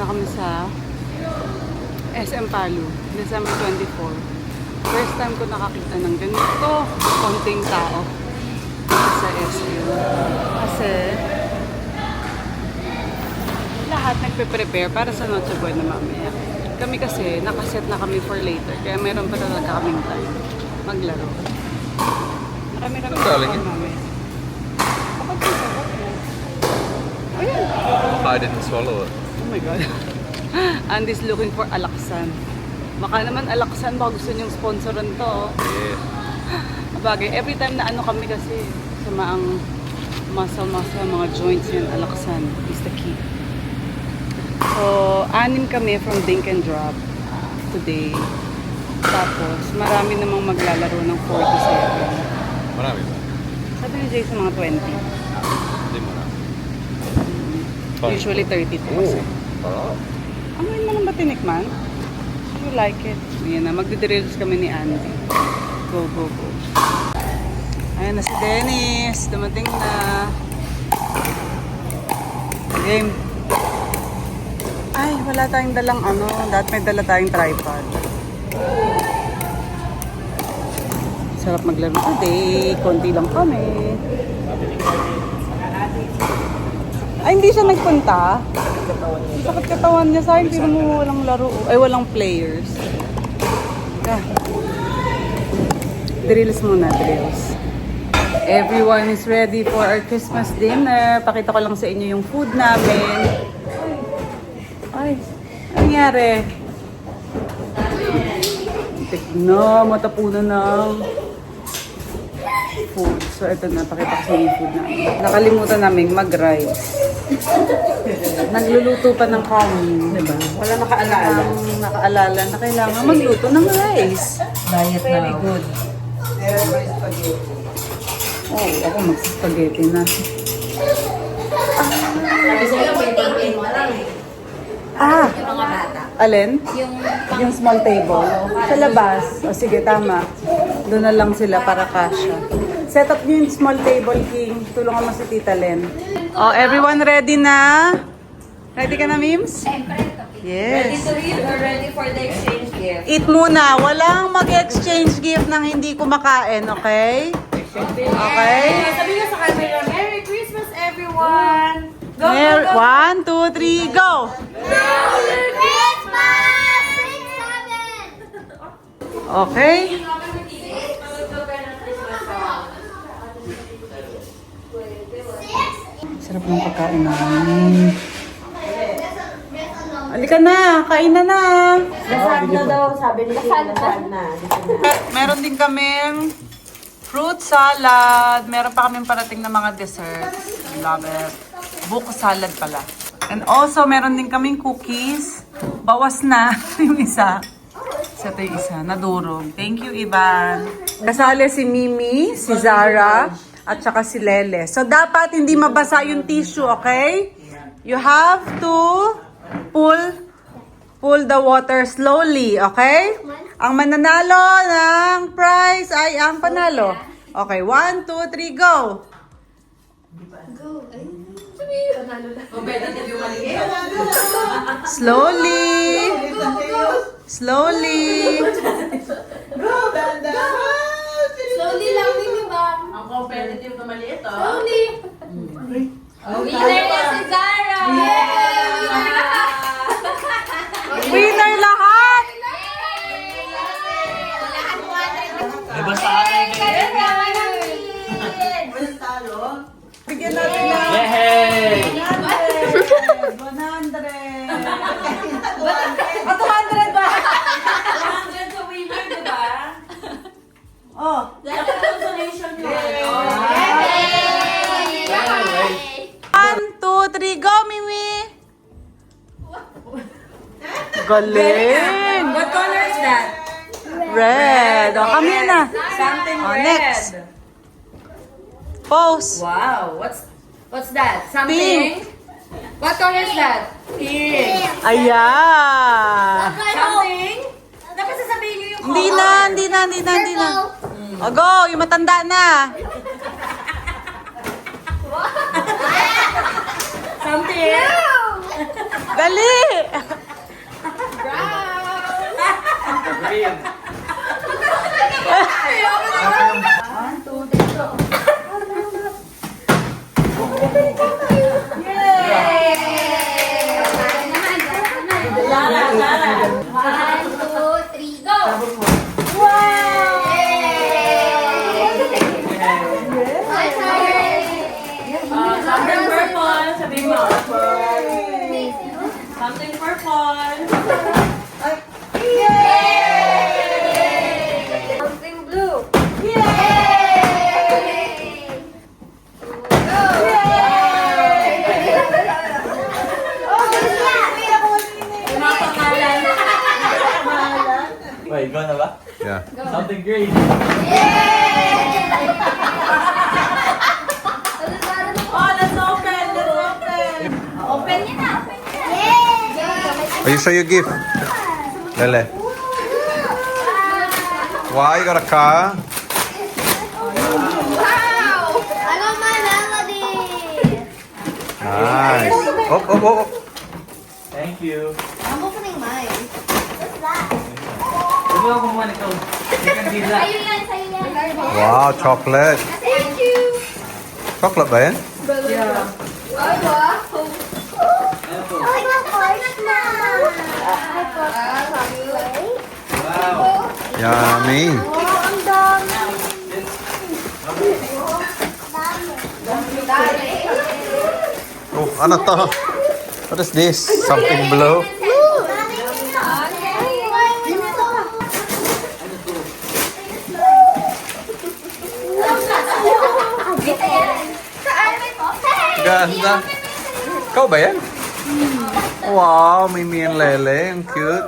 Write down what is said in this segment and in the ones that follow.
na kami sa SM Palu, December 24. First time ko nakakita ng ganito konting tao sa SM. Kasi lahat nagpe-prepare para sa Noche Buena mamaya. Kami kasi nakaset na kami for later, kaya meron pa talaga kaming time maglaro. Marami-rami pa mamaya. Bakit ito? Ayan! I didn't swallow it. Oh my God. Andy's looking for alaksan. Baka naman alaksan, baka gusto niyong sponsoran to. Yeah. Bagay, every time na ano kami kasi sa maang masa-masa, mga joints yan, alaksan is the key. So, 6 kami from Dink and Drop today. Tapos, marami namang maglalaro ng 4 to 7. Marami ba? Sabi ni Jay sa mga 20. Hindi marami. Usually 32 kasi. Parang. Amoy mo lang ba tinikman? You like it? Ayan na, magdidrills kami ni Andy. Go, go, go. Ayan na si Dennis. Dumating na. Game. Ay, wala tayong dalang ano. Dapat may dala tayong tripod. Sarap maglaro today. Konti lang kami. Ay, hindi siya nagpunta. Sakit katawan niya sa akin. Pero mo walang laro. Ay, walang players. Ah. Drills muna, drills. Everyone is ready for our Christmas dinner. Pakita ko lang sa inyo yung food namin. Ay, ano nangyari? Tignan, matapunan ng food. So, ito na, pakita ko sa inyo yung food namin. Nakalimutan namin mag-rice. Nagluluto pa ng kanin, diba? Wala nakaalala. Nakaalala na kailangan magluto ng rice. Diet very good. Oh, ako mag-spaghetti na. Sabi sa'yo, may tingin mo lang eh. Ah! Yung mga bata. Alin? Yung Yung small table. Sa labas. O sige, tama. Doon na lang sila para kasha. Set up niyo yung small table, King. Tulungan mo si Tita Len. Oh, everyone ready na? Ready ka na, Mims? ready Yes. to eat or ready for the exchange gift? Eat muna. Walang mag-exchange gift nang hindi kumakain, okay? Okay? Sabi nga sa camera, Merry Christmas everyone! Go, Mer- 1, 2, 3, go! Merry Christmas! Okay? Sarap ng pagkain namin. Halika na, kain na na. Nasaan na daw, sabi ni Kim, nasaan na. Meron din kaming fruit salad. Meron pa kaming parating na mga desserts. Love it. Buko salad pala. And also, meron din kaming cookies. Bawas na yung isa. Sa ito yung isa, nadurog. Thank you, Ivan. Kasali si Mimi, si Zara, at saka si Lele. So, dapat hindi mabasa yung tissue, okay? You have to pull the water slowly, okay? Ang mananalo ng prize ay ang panalo. Okay, 1, 2, 3, go! Slowly! Slowly! Slowly lang din, di ba? Ang competitive na maliit, oh. Slowly! Winner na si Zara! Winner lahat! Diba sa akin kayo? Bigyan natin na Yay! 100! 100! At 200 ba? 100 sa winner, diba? Oh! Dapat consolation yun. 1, 2, 3, go, Mimi! Galing! What color is that? Red! O, kami na. Something Oh, red. next. Pose. Wow, what's that? Pink. Something? What color is that? Pink. Ayan! Something? Dapat sasabihin niyo yung Hindi na. O, go! Yung matanda na. Something? Dali! green. One, two, three, go! Something purple. Sabihin mo. Something purple. Something blue. Wait, go na ba? Yeah. Something green. Oh, let's open. Let's open. Open niya na. Open niya na. Are you sure you gift? Lele. Wow, you got a car? Wow! I got my melody. Nice. Oh. Thank you. I'm opening mine. What's that? Sabi ko kumuha nito. Chicken pizza. Sa'yo yan, sa'yo yan. Wow, chocolate. Thank you. Chocolate ba yan? Yeah. Ay, wow. I got marshmallow. I got chocolate. Wow. Yummy. Oh, ang dami. Dami. Oh, ano to? What is this? Something blue? Ganda. Ikaw ba yan? Wow, Mimi and Lele. Ang cute.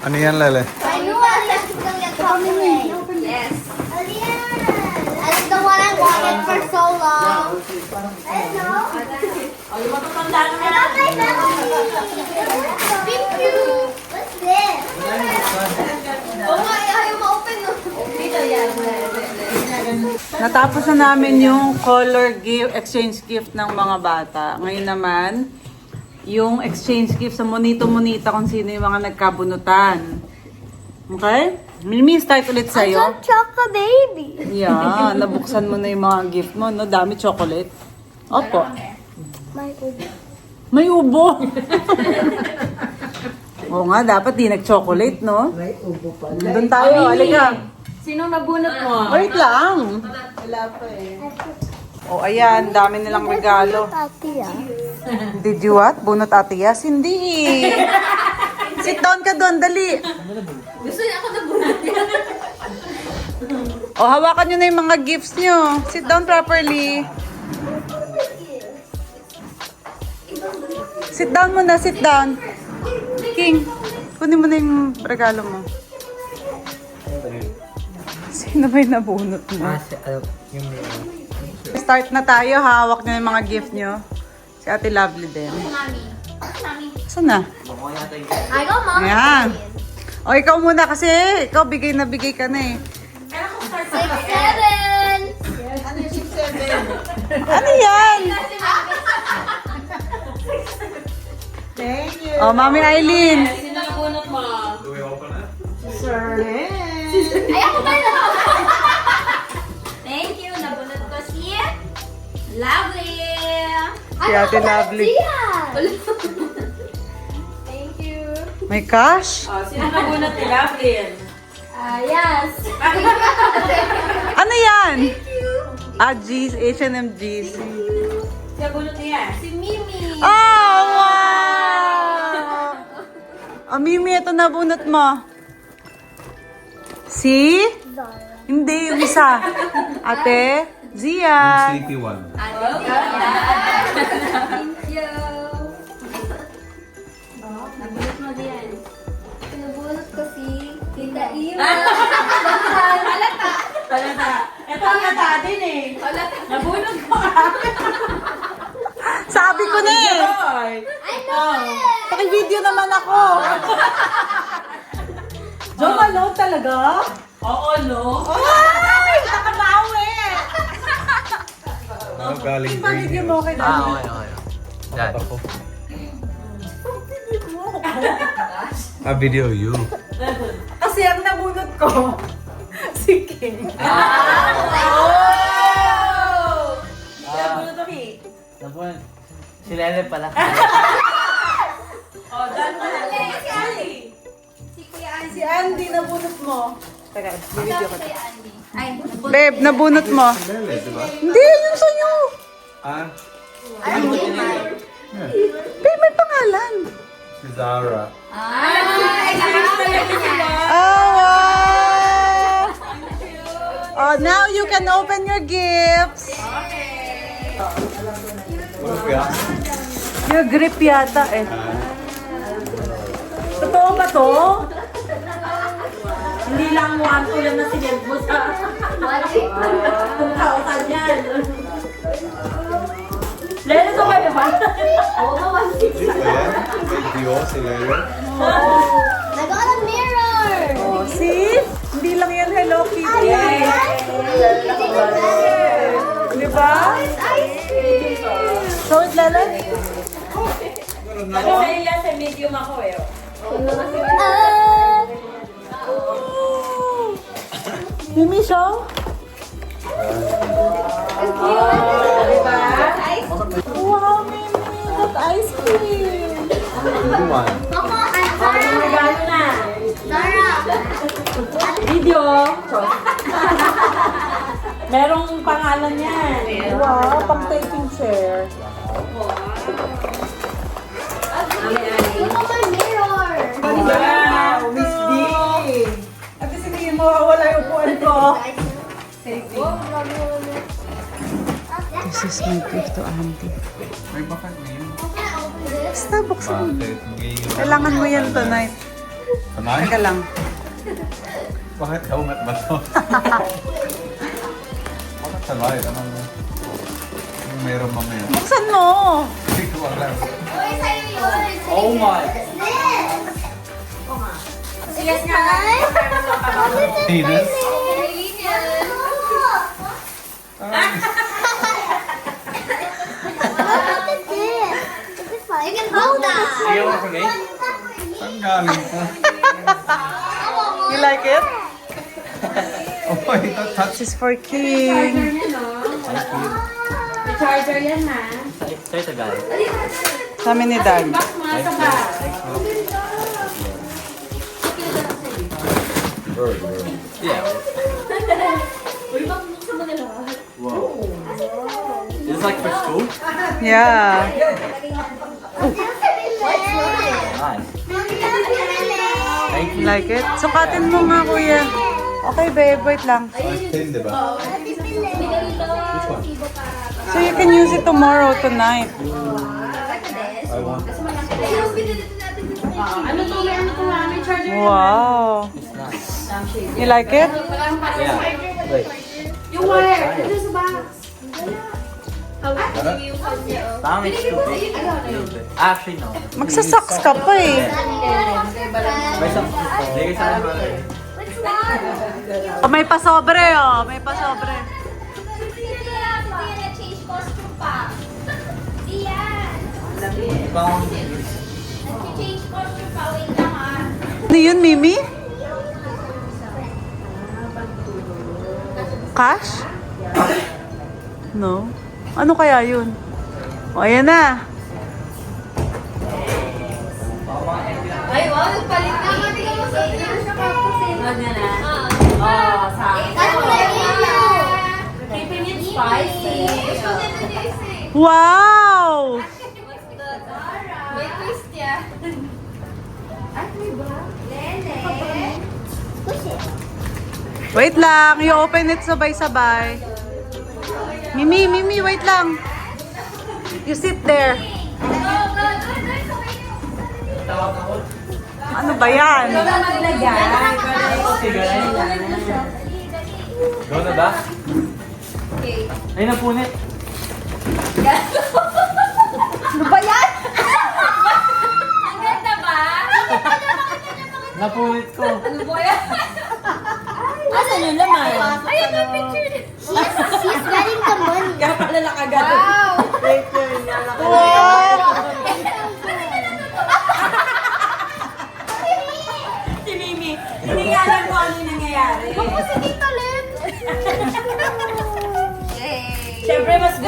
Ano yan, Lele? I knew I was going to come in. Yes. That's the one I wanted for so long. I know. Oh, yung matutanda na I got my melody. Thank you. What's this? Oh my, ayaw ma-open no. Dito yan. Natapos na namin yung color gift, exchange gift ng mga bata. Ngayon naman, yung exchange gift sa monito-monita kung sino yung mga nagkabunutan. Okay? Mimi, start ulit sa'yo. Choco baby. Yeah, nabuksan mo na yung mga gift mo, no? Dami chocolate. Opo. My ubo. May ubo. Oo nga, dapat di nag-chocolate, no? May ubo pa. Doon tayo, halika. Sinong nabunot mo? Wait lang. Wala pa eh. Oh, ayan, dami nilang regalo. Tati ah. Did you what? Bunot ate Yas? Hindi. Sit down ka doon, dali. Gusto niya ako nabunot yan. O, hawakan nyo na yung mga gifts nyo. Sit down properly. Sit down muna, sit down. King, kunin mo na yung regalo mo. Sino ba yung nabunot mo? Start na tayo, hawak nyo yung mga gift nyo. Si Ate Lovely din. Mami. Mami. Saan na? I got mom. Ayan. O, ikaw muna kasi. Ikaw bigay na bigay ka na eh. 6, 7. Ano yung 6-7? Ano yan? Thank you. O, Mami Eileen. Sino nabunot mo? Do we open it? Ay, ako ba na? Thank you. Nabunot ko si Lovely. Si Ate Lovely. Thank you. May cash? Oh, sino nabunot ni Lovelyn? Yes. Ano yan? Ah, G's, H&M G's. Sino nabunot niya? Si Mimi. Oh, wow! Oh, Mimi, ito nabunot mo. Si? Hindi, yung isa. Ate, Zia. Sleepy one. Thank you. Nabunot mo diyan. Pinabunot ko si Tita Ima. Halata. Palata. Ito ang kata din eh. Nabunot ko. Sabi ko na eh. Hoy. I know it. Paki-video naman ako. Jomalo talaga? Oo, no? Ay! Nakabawi! Ano galing Pag-video mo kay Daddy. Yan. A video you. Kasi ang nabunot ko, si King. Nabunot ko, King. Napun, si Lele pala. Oh, done na. Si Andy. Si Kuya Andy. Si Andy, nabunot mo. Teka, video ko. Kuya Andy. Ay, Babe, nabunot mo. Lele, di ba? Hindi, yung sa'yo. Ah, Babe, may pangalan. si Zara. Oh, wow. Oh, now you can open your gifts. Ano kaya? Your grip yata eh. Totoo ba to? Hindi lang 1 lang na sinend mo sa 2,000 yan. Lele, to kayo ba? Ayan, may Dio, si Lele. I got a mirror. Oh, see? Hindi lang yan Hello Kitty. Di ba? So, it Lala? Sabi sa'yo yan, sa medium ako eh. Mimi show? Wow, Mimi! That ice cream! Good one. Coco and Regalo na. Zara. Video. Merong pangalan yan. Wow, pang taking chair. Look at my mirror. Wow, Miss D. At least hindi mawawala yung upuan ko. This is my gift to Auntie. May bakit ngayon? Basta, buksan mo. Bakit ngayon? Kailangan mo yan tonight. Tonight? Teka lang. Bakit helmet ba to? Bakit tonight? Anong meron mamaya? Buksan mo! Hindi ko alam. Uy, sa'yo yun. Oh my! Yes, guys. Penis? You can hold that. Ayaw mo kami? Saan galing to? You like it? Oh, ito touch. This is for King. May charger yan ha. Sa'yo ito guys. Sa amin ni Dad. Box mo sa ba? Yeah. Wow. This is like for school? Yeah. Nice. Thank you. Like it? Sukatin mo nga, kuya. Okay, babe. Wait lang. Size 10, di ba? So you can use it tomorrow, tonight. I want. Ano to? May charger. Wow. It's nice. You like it? Yeah. Wait. Yung wire. Ito sa box. Parang it's too big. Actually, no. Magsasocks ka pa eh. May some. Lagay sa akin ba? Oh, may pasobre oh. May pasobre. Change costume pa. Diyan. Ibang Change costume pa. Wait lang ah. Ano yun, Mimi? Cash? No. Ano kaya yun? O, ayan na. Ay, wow. Nagpalit ka. Huwag na na. Oh, sa keeping it spicy. Wow! May twist yan. Lele. Push it. Wait lang. You open it sabay-sabay. Mimi, Mimi, wait lang. You sit there. Ano ba yan? Maglagay. Go na ba? Ay, napunit. Ano ba yan? Ang ganda ba? Napunit ko. Ano ba yan? Asan yung laman? Ayun yung picture niya. She's getting the money. Kaya pala nakagad. Wow! Wow!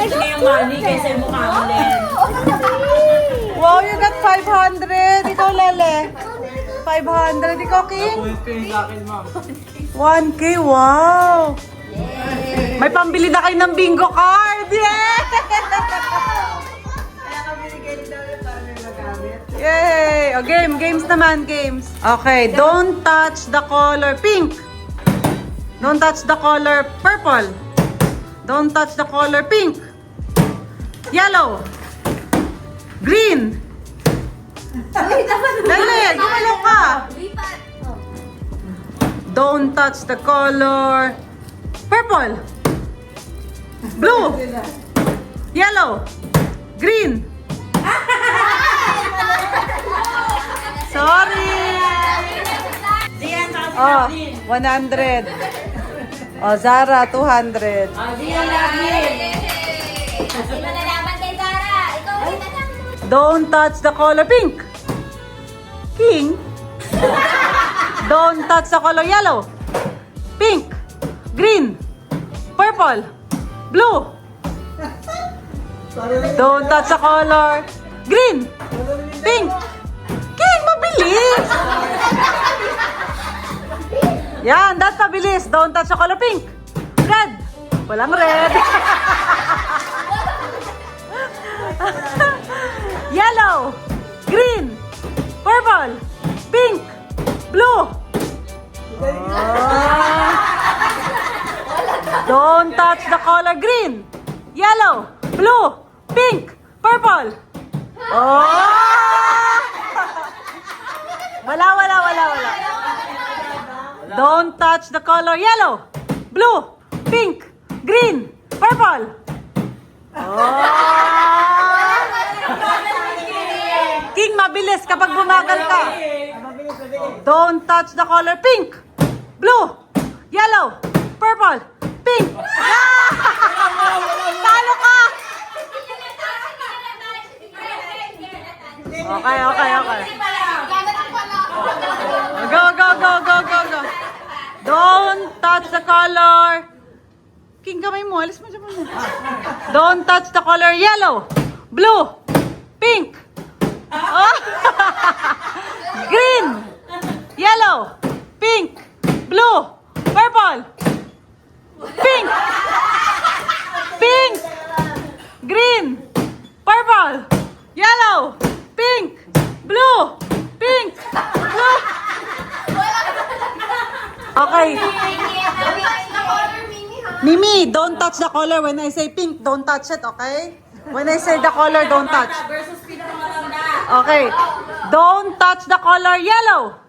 Ganito na yung money kaysa yung mukha mo, Len. Wow, you got 500. Ikaw, Lele. 500. Ikaw, King? Point kayo sa akin, ma'am. 1K, wow. May pambili na kayo ng bingo card. Yeah! Kaya kami binigay daw yun para may magamit. Yay! O, games naman, games. Okay, don't touch the color pink. Don't touch the color purple. Don't touch the color pink. Yellow. Green. Lele, gumalaw ka. Don't touch the color purple. Blue. Yellow. Green. Sorry. Diyan, saka si Oh, Lagin. 100. Oh, Zara, 200. Oh, diyan, Lagin. Sino nalaman kay Zara? Ikaw ulit na lang. Don't touch the color pink. King. Don't touch the color yellow. Pink. Green. Purple. Blue. Don't touch the color green. Pink. King, mabilis. Yan, that's mabilis. Don't touch the color pink. Red. Walang red. Yellow. Green. Purple. Pink. Blue. Don't touch the color green. Yellow. Blue. Pink. Purple. Oh! Wala. Don't touch the color yellow, blue, pink, green, purple. Oh! King, mabilis kapag bumagal ka. Don't touch the color pink, blue, yellow, purple, pink. Ah! Talo ka! Okay. Go. Don't touch the color. King, kamay mo. Alis mo dyan muna. Don't touch the color yellow, blue, pink, oh. Green, yellow, pink, blue, purple, pink, green, purple, yellow, pink, blue, pink, blue. Okay. Mimi, don't touch the color. When I say pink, don't touch it, okay? When I say the color, don't touch. Versus pinakamatanda. Okay. Don't touch the color yellow.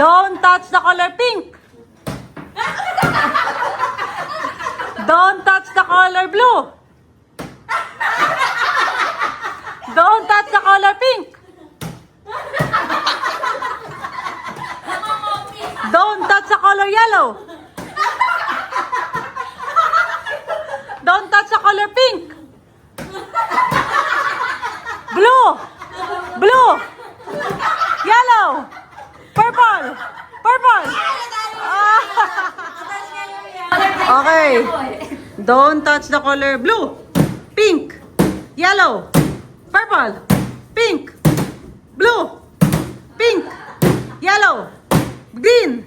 Don't touch the color pink. Don't touch the color blue. Don't touch the color pink. Don't touch the color yellow. Don't touch the color pink. Blue. Yellow. Purple. Ah. Okay. Don't touch the color blue, pink, yellow, purple, pink, blue, pink, yellow, green.